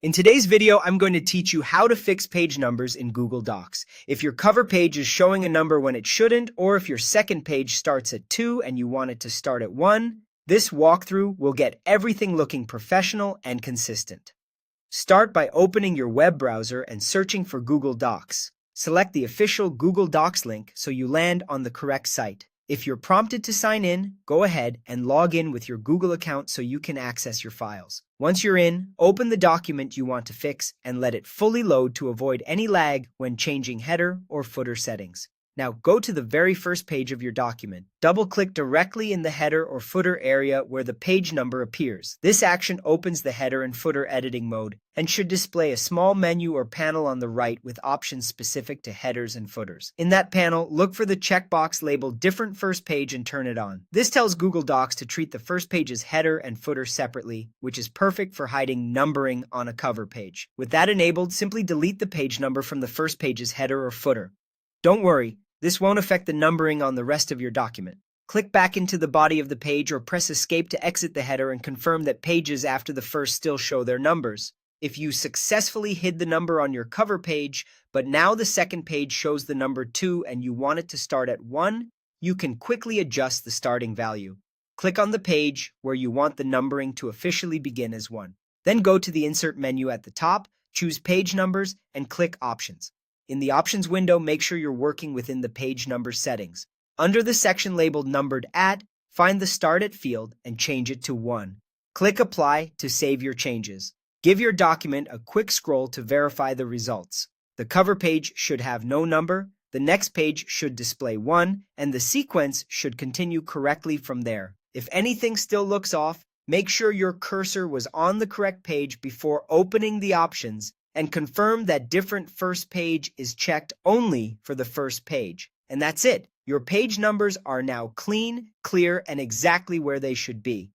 In today's video, I'm going to teach you how to fix page numbers in Google Docs. If your cover page is showing a number when it shouldn't, or if your second page starts at 2 and you want it to start at 1, this walkthrough will get everything looking professional and consistent. Start by opening your web browser and searching for Google Docs. Select the official Google Docs link so you land on the correct site. If you're prompted to sign in, go ahead and log in with your Google account so you can access your files. Once you're in, open the document you want to fix and let it fully load to avoid any lag when changing header or footer settings. Now go to the very first page of your document. Double-click directly in the header or footer area where the page number appears. This action opens the header and footer editing mode and should display a small menu or panel on the right with options specific to headers and footers. In that panel, look for the checkbox labeled Different First Page and turn it on. This tells Google Docs to treat the first page's header and footer separately, which is perfect for hiding numbering on a cover page. With that enabled, simply delete the page number from the first page's header or footer. Don't worry, this won't affect the numbering on the rest of your document. Click back into the body of the page or press Escape to exit the header and confirm that pages after the first still show their numbers. If you successfully hid the number on your cover page, but now the second page shows the number 2 and you want it to start at 1, you can quickly adjust the starting value. Click on the page where you want the numbering to officially begin as 1. Then go to the Insert menu at the top, choose Page Numbers, and click Options. In the Options window, make sure you're working within the page number settings. Under the section labeled Numbered At, find the Start At field and change it to 1. Click Apply to save your changes. Give your document a quick scroll to verify the results. The cover page should have no number, the next page should display 1, and the sequence should continue correctly from there. If anything still looks off, make sure your cursor was on the correct page before opening the options and confirm that Different First Page is checked only for the first page. And that's it. Your page numbers are now clean, clear, and exactly where they should be.